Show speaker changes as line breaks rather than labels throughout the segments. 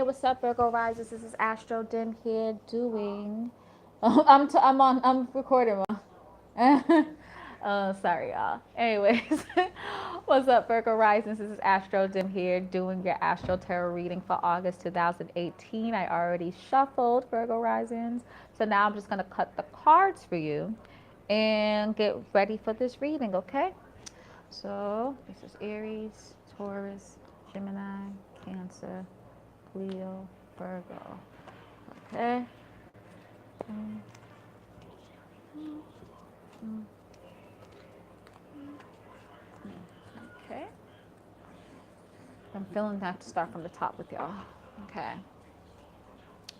Hey, what's up, Virgo Risers? This is Astro Dim here doing. I'm recording. Sorry, y'all. Anyways, what's up, Virgo Risers? This is Astro Dim here doing your Astro Tarot reading for August 2018. I already shuffled Virgo Risings, so now I'm just gonna cut the cards for you and get ready for this reading. Okay? So this is Aries, Taurus, Gemini, Cancer, Leo, Virgo. Okay. Okay. I'm feeling that to start from the top with y'all. Okay.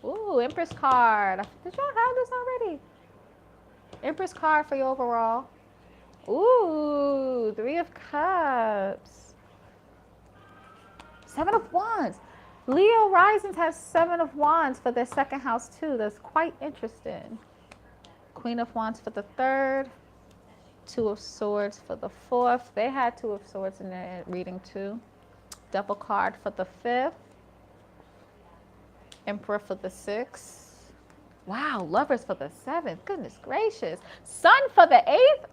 Ooh, Empress card. Did y'all have this already? Empress card for your overall. Ooh, Three of Cups. Seven of Wands. Leo Risings has Seven of Wands for their second house too. That's quite interesting. Queen of Wands for the third. Two of Swords for the fourth. They had Two of Swords in their reading too. Double card for the fifth. Emperor for the sixth. Wow, Lovers for the seventh. Goodness gracious. Sun for the eighth.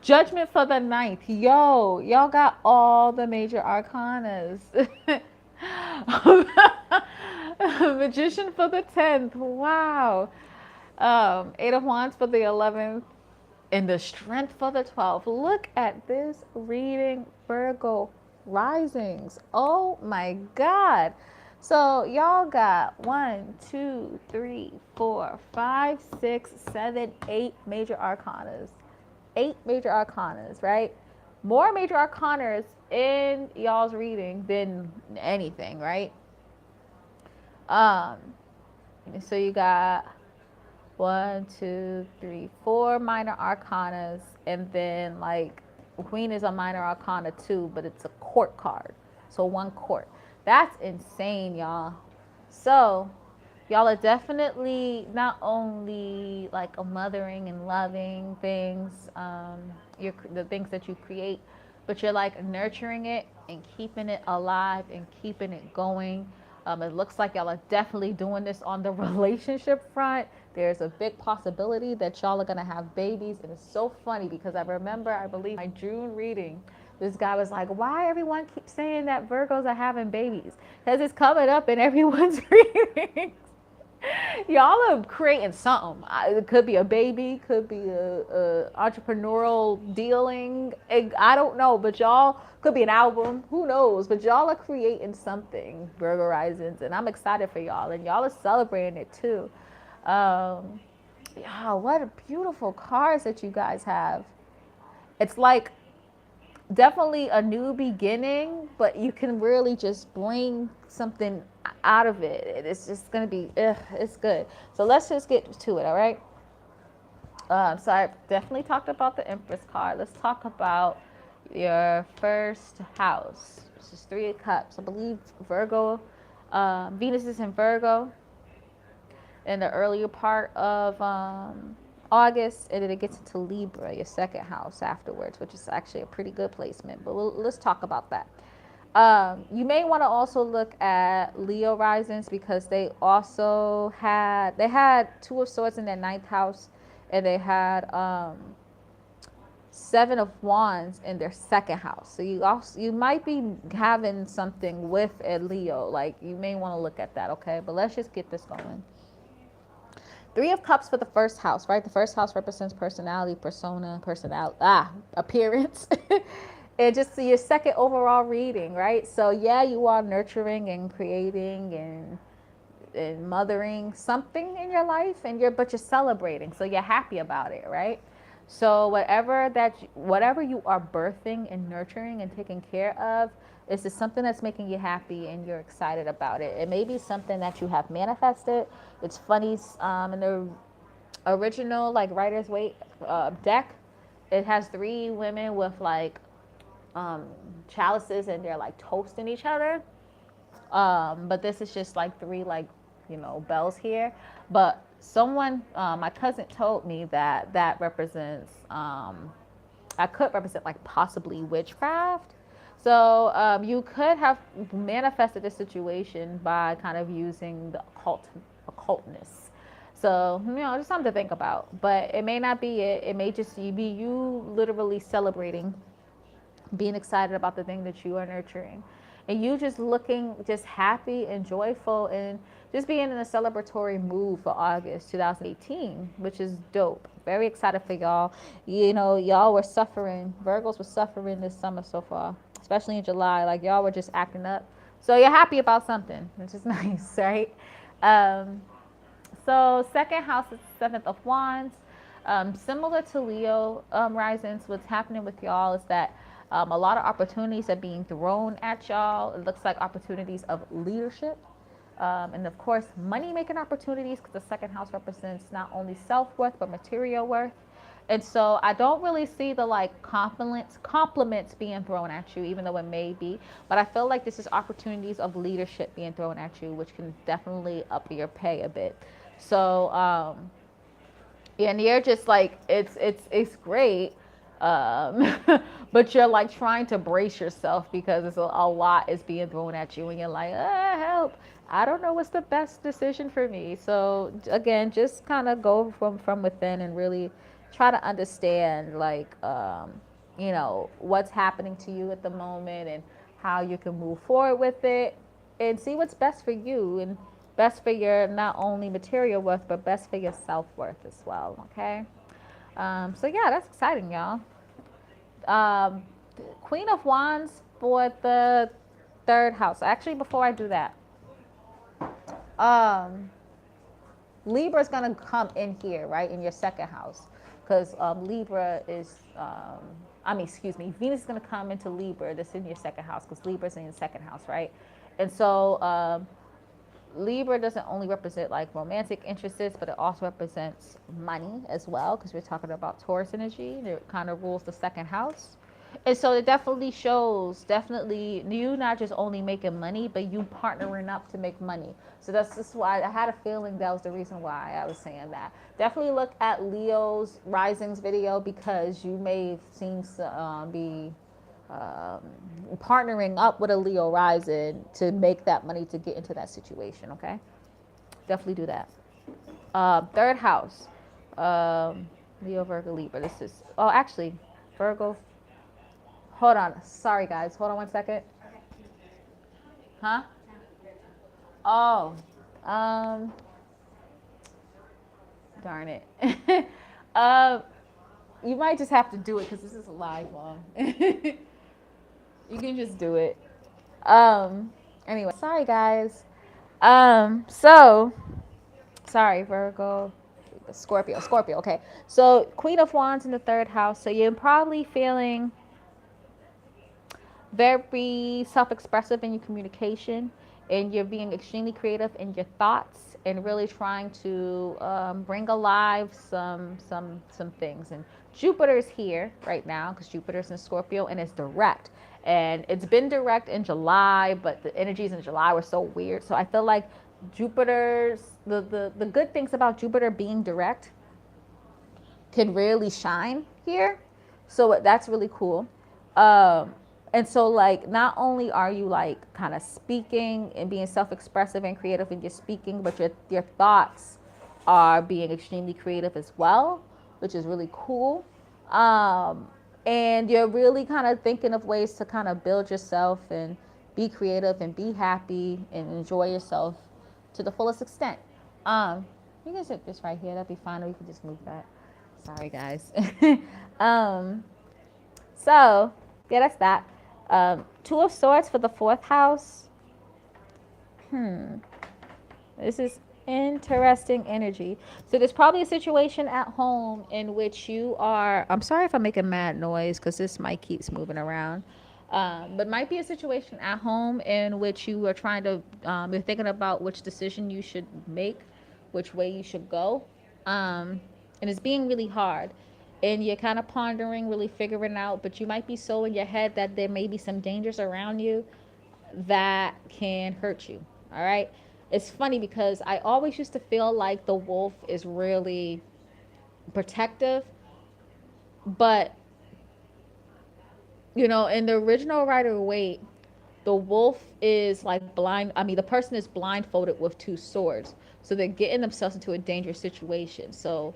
Judgment for the ninth. Yo, y'all got all the major arcanas. Magician for the 10th. Wow. Eight of Wands for the 11th. And the Strength for the 12th. Look at this reading, Virgo Risings. Oh my God. So y'all got 1, 2, 3, 4, 5, 6, 7, 8 major arcanas. 8 major arcanas, right? More major arcanas in y'all's reading than anything, right? So you got 1, 2, 3, 4 minor arcanas, and then like Queen is a minor arcana too, but it's a court card. So 1 court. That's insane, y'all. So y'all are definitely not only like a mothering and loving things, the things that you create, but you're like nurturing it and keeping it alive and keeping it going. It looks like y'all are definitely doing this on the relationship front. There's a big possibility that y'all are gonna have babies, and it's so funny because I remember, I believe my June reading, this guy was like, why everyone keeps saying that Virgos are having babies? Because it's coming up in everyone's readings. Y'all are creating something. It could be a baby, could be a entrepreneurial dealing. I don't know, but y'all could be an album. Who knows? But y'all are creating something, Virgo Risings, and I'm excited for y'all. And y'all are celebrating it too. Yeah, what beautiful cards that you guys have. It's like definitely a new beginning, but you can really just bring something out of it. It's just gonna be, it's good. So let's just get to it, all right? So I definitely talked about the Empress card. Let's talk about your first house. This is Three of Cups. I believe Virgo, Venus is in Virgo in the earlier part of August, and then it gets into Libra, your second house afterwards, which is actually a pretty good placement. But let's talk about that. You may want to also look at Leo risings because they also had Two of Swords in their ninth house, and they had Seven of Wands in their second house. So you might be having something with a Leo. Like you may want to look at that, okay? But let's just get this going. Three of Cups for the first house, right? The first house represents personality, appearance. And just your second overall reading, right? So yeah, you are nurturing and creating and mothering something in your life, but you're celebrating. So you're happy about it, right? So whatever you are birthing and nurturing and taking care of, is this something that's making you happy and you're excited about it? It may be something that you have manifested. It's funny, in the original like Writer's Waite deck, it has 3 women with like chalices, and they're like toasting each other. But this is just like 3 like, bells here. But someone, my cousin told me that represents, I could represent like possibly witchcraft. So you could have manifested a situation by kind of using the occultness. So just something to think about. But it may not be it. It may just be you literally celebrating, being excited about the thing that you are nurturing, and you just looking just happy and joyful and just being in a celebratory mood for August 2018, which is dope. Very excited for y'all. Y'all were suffering. Virgos were suffering this summer so far, especially in July. Like y'all were just acting up. So you're happy about something, which is nice, right? Um, so second house is seventh of wands. Similar to Leo risings, what's happening with y'all is that a lot of opportunities are being thrown at y'all. It looks like opportunities of leadership. And of course, money making opportunities, because the second house represents not only self worth but material worth. And so I don't really see the like compliments being thrown at you, even though it may be. But I feel like this is opportunities of leadership being thrown at you, which can definitely up your pay a bit. So yeah, and you're just like it's great, um, but you're like trying to brace yourself because a lot is being thrown at you, and you're like, help! I don't know what's the best decision for me. So again, just kind of go from within and really try to understand like what's happening to you at the moment and how you can move forward with it and see what's best for you and best for your not only material worth but best for your self-worth as well. Okay, so yeah, that's exciting, y'all. um, Queen of Wands for the third house. Actually, before I do that, um, Libra is going to come in here, right, in your second house, because Libra is, excuse me, Venus is going to come into Libra. That's in your second house, because Libra is in your second house, right? And so Libra doesn't only represent like romantic interests, but it also represents money as well, because we're talking about Taurus energy. It kind of rules the second house. And so it definitely shows, definitely you not just only making money, but you partnering up to make money. So that's just why I had a feeling that was the reason why I was saying that. Definitely look at Leo's Risings video, because you may have seen be um, partnering up with a Leo rising to make that money to get into that situation. Okay, definitely do that. Third house, Leo, Virgo, Libra. This is actually Virgo. Hold on, sorry guys. Hold on one second. Huh? Oh, um, darn it. uh, you might just have to do it because this is a live one. You can just do it. Anyway, sorry guys. So sorry, Virgo, Scorpio. Okay. So Queen of Wands in the third house. So you're probably feeling very self-expressive in your communication, and you're being extremely creative in your thoughts and really trying to bring alive some things. And Jupiter's here right now because Jupiter's in Scorpio and it's direct, and it's been direct in July, but the energies in July were so weird. So I feel like Jupiter's the good things about Jupiter being direct can really shine here. So that's really cool. And so like not only are you like kind of speaking and being self-expressive and creative in your speaking, but your thoughts are being extremely creative as well, which is really cool. And you're really kind of thinking of ways to kind of build yourself and be creative and be happy and enjoy yourself to the fullest extent. You can sit this right here, that'd be fine, or you can just move that. Sorry guys. So yeah, that's that. Two of Swords for the fourth house. This is interesting energy. So there's probably a situation at home in which you are, I'm sorry if I'm making mad noise because this mic keeps moving around. But might be a situation at home in which you are trying to, you're thinking about which decision you should make, which way you should go. And it's being really hard. And you're kind of pondering, really figuring out, but you might be so in your head that there may be some dangers around you that can hurt you. All right. It's funny because I always used to feel like the wolf is really protective, but You know, in the original Rider Waite, the wolf is like blind. I mean, the person is blindfolded with two swords. So they're getting themselves into a dangerous situation. So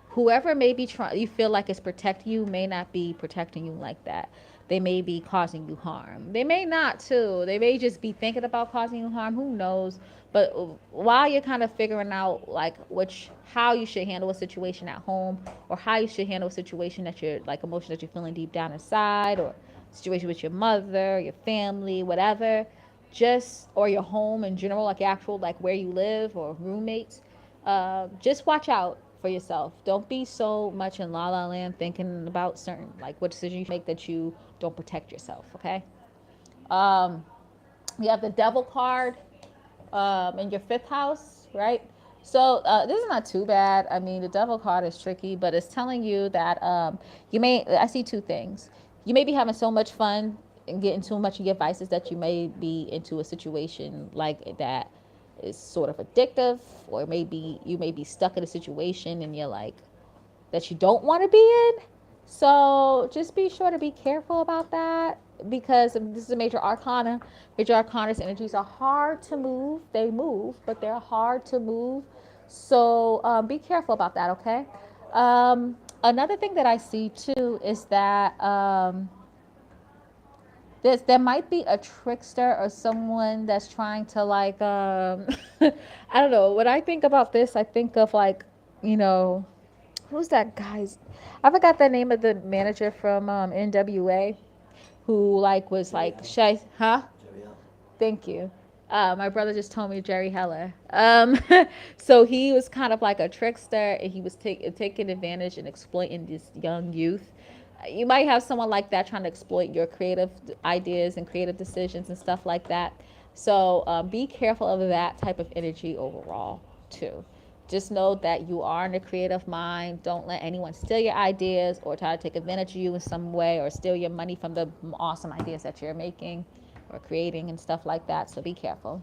whoever may be trying, you feel like is protecting you, may not be protecting you like that. They may be causing you harm. They may not too. They may just be thinking about causing you harm. Who knows? But while you're kind of figuring out like which how you should handle a situation at home, or how you should handle a situation that you're like emotion that you're feeling deep down inside, or situation with your mother, your family, whatever, just or your home in general, like your actual like where you live or roommates, just watch out for yourself. Don't be so much in la la land thinking about certain like what decision you make that you don't protect yourself. Okay. Um, you have the Devil card in your fifth house, right? So this is not too bad. I mean, the Devil card is tricky, but it's telling you that you may. I see two things. You may be having so much fun and getting too much of your vices that you may be into a situation like that is sort of addictive, or maybe you may be stuck in a situation and you're like that you don't want to be in. So just be sure to be careful about that, because this is a major arcana. Major arcana's energies are hard to move. They move, but they're hard to move. So be careful about that, okay? Another thing that I see too is that there might be a trickster or someone that's trying to like I don't know. When I think about this, I think of like, you know, who's that guy's, I forgot the name of the manager from NWA who like was like shy, huh? Thank you. My brother just told me Jerry Heller. So he was kind of like a trickster, and he was taking advantage and exploiting this young youth. You might have someone like that trying to exploit your creative ideas and creative decisions and stuff like that. So be careful of that type of energy overall, too. Just know that you are in a creative mind. Don't let anyone steal your ideas or try to take advantage of you in some way, or steal your money from the awesome ideas that you're making or creating and stuff like that. So be careful.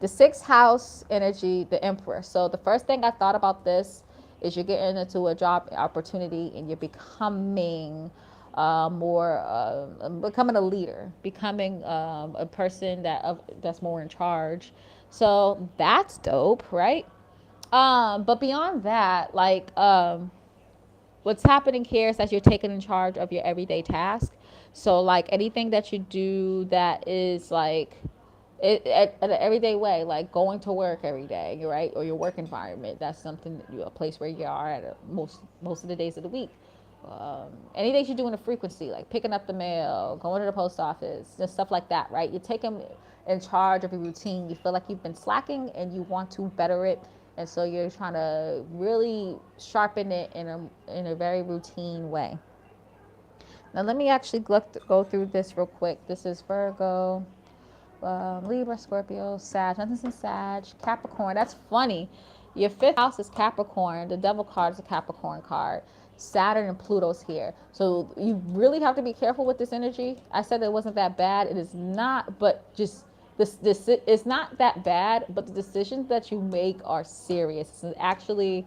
The sixth house energy, the Emperor. So the first thing I thought about this is you're getting into a job opportunity and you're becoming more, becoming a leader, becoming a person that's more in charge. So that's dope, right? But beyond that, like what's happening here is that you're taking in charge of your everyday task. So like anything that you do that is like an everyday way, like going to work every day, right? Or your work environment. That's something that you a place where you are at most of the days of the week. Anything you do in a frequency, like picking up the mail, going to the post office, just stuff like that, right? You're taking in charge of a routine. You feel like you've been slacking and you want to better it, and so you're trying to really sharpen it in a very routine way. Now let me actually go through this real quick. This is Virgo, Libra, Scorpio, Sag. Nothing's in Sag. Capricorn. That's funny. Your fifth house is Capricorn. The Devil card is a Capricorn card. Saturn and Pluto's here. So you really have to be careful with this energy. I said it wasn't that bad. It is not, but just this it's not that bad, but the decisions that you make are serious. It's actually,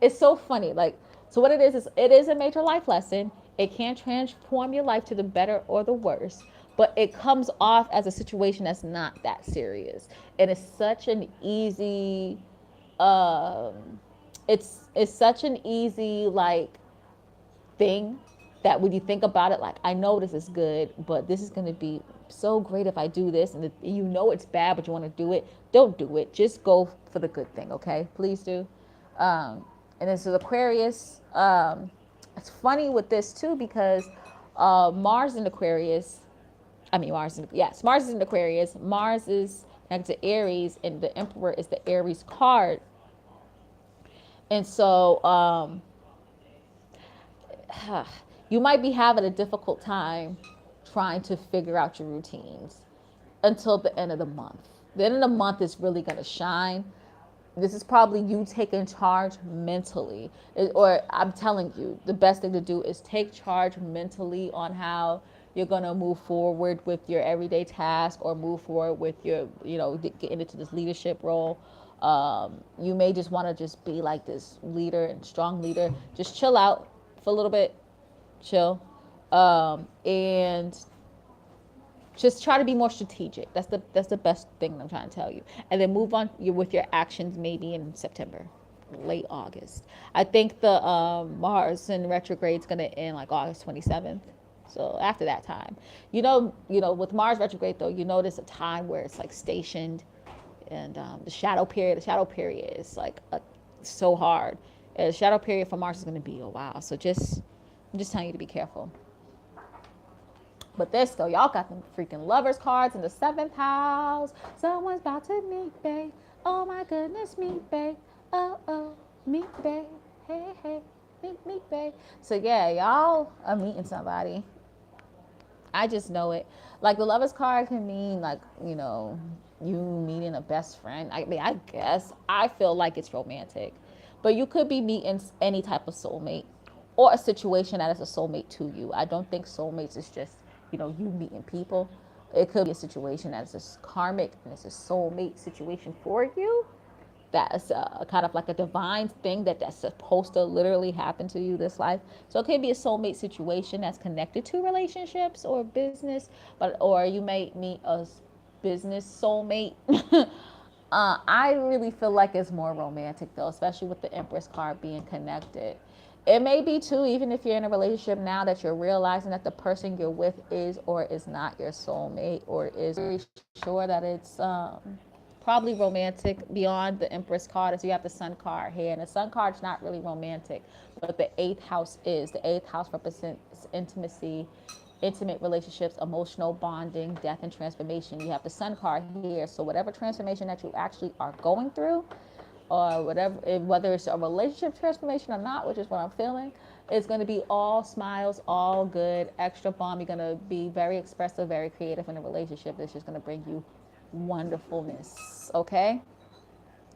it's so funny. Like, so what it is it is a major life lesson. It can transform your life to the better or the worse, but it comes off as a situation that's not that serious. And it's such an easy, it's such an easy like thing that when you think about it, like I know this is good, but this is going to be so great if I do this, and you know it's bad, but you want to do it. Don't do it. Just go for the good thing, okay? Please do. And this is Aquarius. It's funny with this too because Mars in Aquarius. I mean Mars is in Aquarius. Mars is next to Aries, and the Emperor is the Aries card. And so you might be having a difficult time trying to figure out your routines until the end of the month. The end of the month is really going to shine. This is probably you taking charge mentally. Or I'm telling you, the best thing to do is take charge mentally on how you're going to move forward with your everyday task, or move forward with your, getting into this leadership role. You may just want to just be like this leader and strong leader. Just chill out for a little bit. chill, and just try to be more strategic. That's the best thing I'm trying to tell you. And then move on with your actions maybe in September, late August. I think the Mars in retrograde is going to end like August 27th. So after that time, with Mars retrograde though, you notice a time where it's like stationed, and the shadow period. The shadow period is like so hard. And the shadow period for Mars is going to be a while. So I'm just telling you to be careful. But this though, y'all got them freaking lovers cards in the 7th house. Someone's about to meet, babe. Oh my goodness, meet, babe. Oh, meet, babe. Hey, meet, babe. So yeah, y'all are meeting somebody. I just know it. Like the lovers card can mean like, you meeting a best friend. I mean, I guess I feel like it's romantic. But you could be meeting any type of soulmate or a situation that is a soulmate to you. I don't think soulmates is just, you meeting people. It could be a situation that's just karmic and it's a soulmate situation for you. That's kind of like a divine thing that's supposed to literally happen to you this life. So it could be a soulmate situation that's connected to relationships or business, or you may meet a business soulmate. I really feel like it's more romantic though, especially with the Empress card being connected. It may be too, even if you're in a relationship now, that you're realizing that the person you're with is or is not your soulmate, or is very sure that it's probably romantic. Beyond the Empress card is you have the Sun card here, and the Sun card's not really romantic, but the 8th house is. The 8th house represents intimacy, intimate relationships, emotional bonding, death, and transformation. You have the Sun card here, so whatever transformation that you actually are going through, or whatever, whether it's a relationship transformation or not, which is what I'm feeling, it's going to be all smiles, all good, extra bomb. You're going to be very expressive, very creative in a relationship. That's just going to bring you wonderfulness. Okay,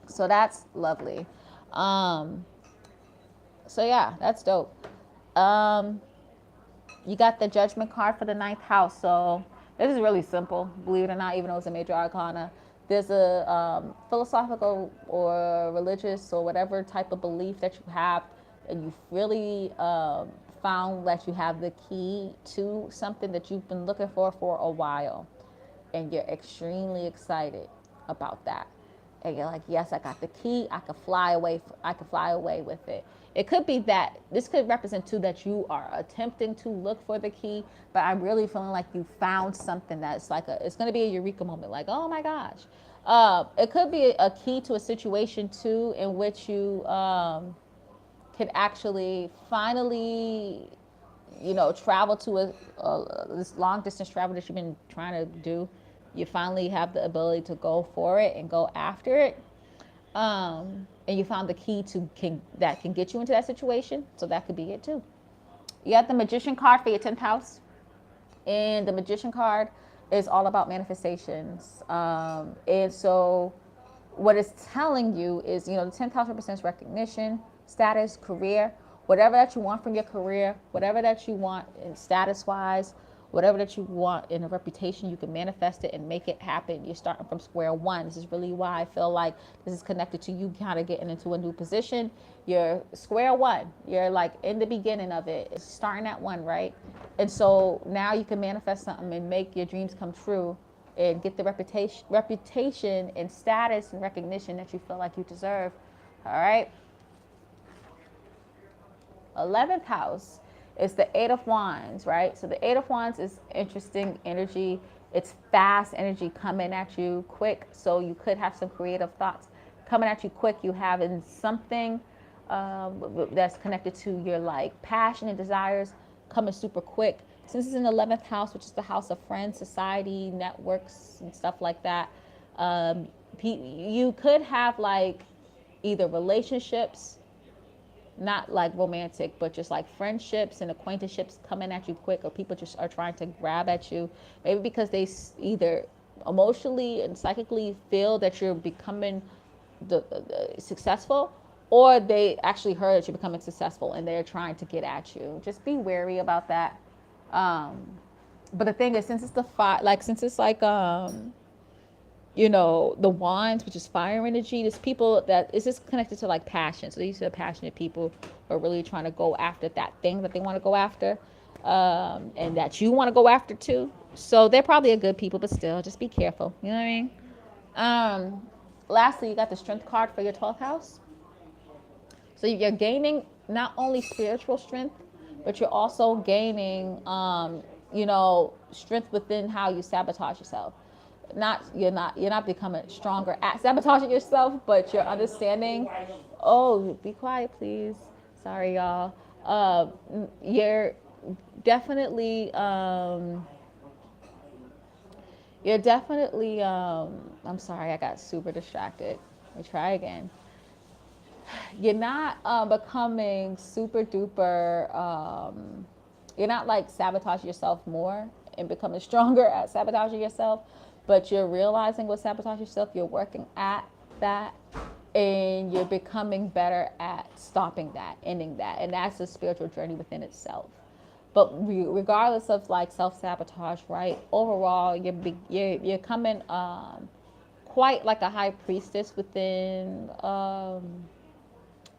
so that's lovely. So yeah, that's dope. You got the Judgment card for the 9th house. So this is really simple, believe it or not, even though it's a major arcana. There's a philosophical or religious or whatever type of belief that you have, and you've really found that you have the key to something that you've been looking for a while, and you're extremely excited about that. And you're like, yes, I got the key. I could fly away with it. It could be that this could represent too that you are attempting to look for the key, but I'm really feeling like you found something that's like it's going to be a eureka moment. Like, oh my gosh. It could be a key to a situation too, in which you can actually finally, travel to this long distance travel that you've been trying to do. You finally have the ability to go for it and go after it. And you found the key that can get you into that situation. So that could be it too. You got the Magician card for your 10th house. And the Magician card is all about manifestations. And so what it's telling you is, the 10th house represents recognition, status, career, whatever that you want from your career, whatever that you want in status-wise, whatever that you want in a reputation, you can manifest it and make it happen. You're starting from square one. This is really why I feel like this is connected to you kind of getting into a new position. You're square one. You're like in the beginning of it. It's starting at one, right? And so now you can manifest something and make your dreams come true and get the reputation and status and recognition that you feel like you deserve. All right? 11th house. It's the 8 of Wands, right? So the 8 of Wands is interesting energy. It's fast energy coming at you quick. So you could have some creative thoughts coming at you quick. You have in something that's connected to your like passion and desires coming super quick. Since it's in the 11th house, which is the house of friends, society, networks, and stuff like that, you could have like either relationships, not like romantic, but just like friendships and acquaintanceships coming at you quick, or people just are trying to grab at you, maybe because they either emotionally and psychically feel that you're becoming successful, or they actually heard that you're becoming successful and they're trying to get at you. Just be wary about that. But the thing is, since it's the wands, which is fire energy, there's people that is just connected to like passion. So these are passionate people who are really trying to go after that thing that they want to go after. and that you want to go after too. So they're probably a good people, but still, just be careful. You know what I mean? Lastly, you got the strength card for your 12th house. So you're gaining not only spiritual strength, but you're also gaining, strength within how you sabotage yourself. You're not becoming stronger at sabotaging yourself, but you're understanding. Oh, be quiet, please. Sorry, y'all. You're definitely I'm sorry, I got super distracted. Let me try again. You're not becoming super duper you're not like sabotaging yourself more and becoming stronger at sabotaging yourself, but you're realizing what sabotage yourself, you're working at that, and you're becoming better at stopping that, ending that, and that's a spiritual journey within itself. But regardless of like self-sabotage, right, overall you're coming quite like a high priestess within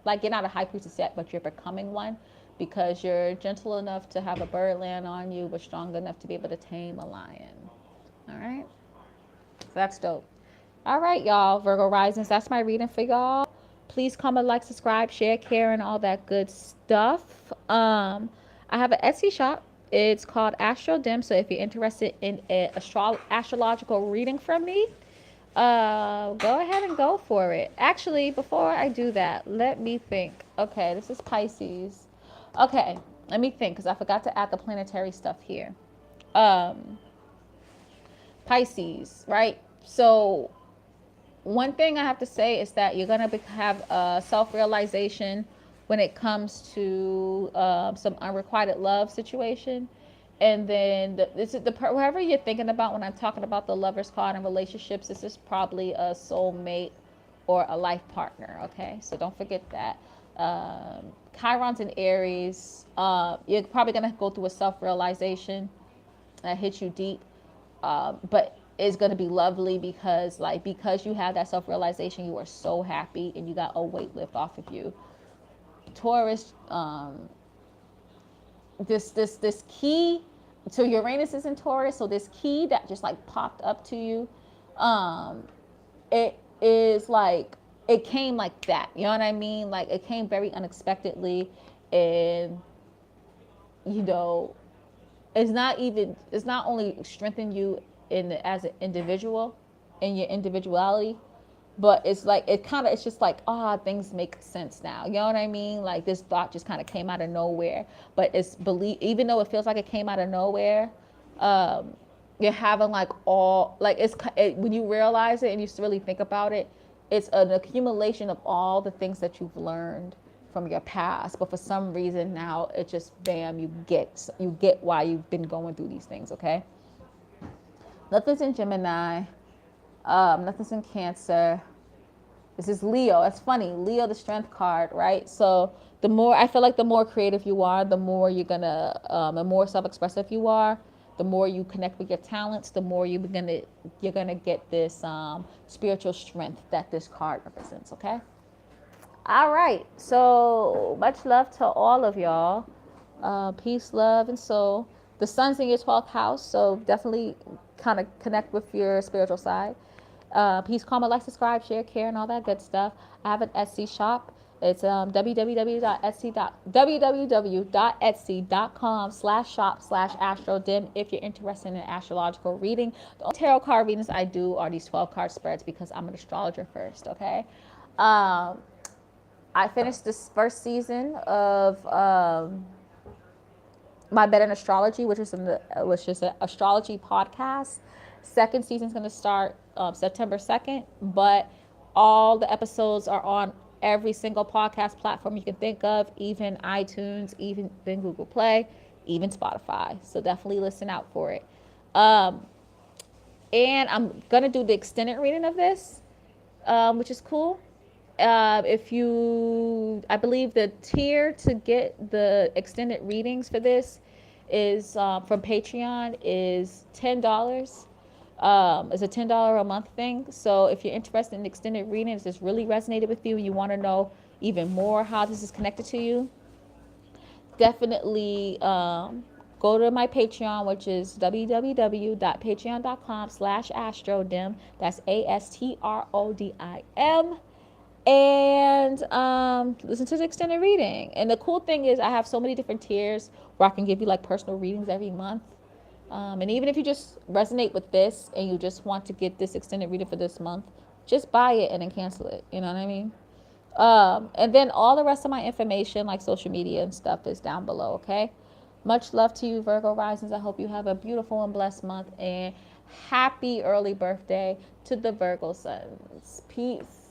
like you're not a high priestess yet, but you're becoming one, because you're gentle enough to have a bird land on you, but strong enough to be able to tame a lion. All right, so that's dope. All right, y'all, Virgo risings, that's my reading for y'all. Please comment, like, subscribe, share, care, and all that good stuff. I have an Etsy shop. It's called Astro. So if you're interested in an astrological reading from me, go ahead and go for it. Actually, before I do that, let me think. Okay, this is Pisces. Okay, let me think, because I forgot to add the planetary stuff here. Pisces, right? So one thing I have to say is that you're going to have a self-realization when it comes to some unrequited love situation. And then whoever you're thinking about when I'm talking about the Lover's card and relationships, this is probably a soulmate or a life partner, okay? So don't forget that. Chiron's in Aries. You're probably going to go through a self-realization that hits you deep. But it's going to be lovely, because you have that self-realization, you are so happy and you got a weight lift off of you. Taurus, this key, so Uranus is in Taurus, so this key that just like popped up to you, it is like, it came like that, you know what I mean? Like, it came very unexpectedly, and it's not only strengthen you as an individual in your individuality, but it's like it's just like, things make sense now, you know what I mean? Like, this thought just kind of came out of nowhere, but even though it feels like it came out of nowhere, you're having like when you realize it and you really think about it, it's an accumulation of all the things that you've learned from your past, but for some reason now it just, bam, you get why you've been going through these things. Okay, nothing's in Gemini, nothing's in Cancer. This is Leo. That's funny, Leo, the strength card, right? So the more creative you are, the more you're gonna the more self-expressive you are, the more you connect with your talents, the more you're gonna get this spiritual strength that this card represents. Okay. All right, so much love to all of y'all. Peace, love, and soul. The sun's in your 12th house, so definitely kind of connect with your spiritual side. Please comment, like, subscribe, share, care, and all that good stuff. I have an Etsy shop. It's www.etsy.com/shop/astrodim if you're interested in an astrological reading. The only tarot card readings I do are these 12 card spreads, because I'm an astrologer first, okay? I finished this first season of my Bed and Astrology, which is an astrology podcast. Second season is going to start September 2nd, but all the episodes are on every single podcast platform you can think of, even iTunes, even Google Play, even Spotify. So definitely listen out for it. And I'm going to do the extended reading of this, which is cool. I believe the tier to get the extended readings for this is from Patreon is $10. It's a $10 a month thing. So if you're interested in extended readings, this really resonated with you, and you want to know even more how this is connected to you, definitely go go to my Patreon, which is www.patreon.com/astrodim. That's ASTRODIM. And listen to the extended reading. And the cool thing is I have so many different tiers where I can give you like personal readings every month. And even if you just resonate with this and you just want to get this extended reading for this month, just buy it and then cancel it. You know what I mean? And then all the rest of my information, like social media and stuff, is down below, okay? Much love to you, Virgo Risings. I hope you have a beautiful and blessed month. And happy early birthday to the Virgo Suns. Peace.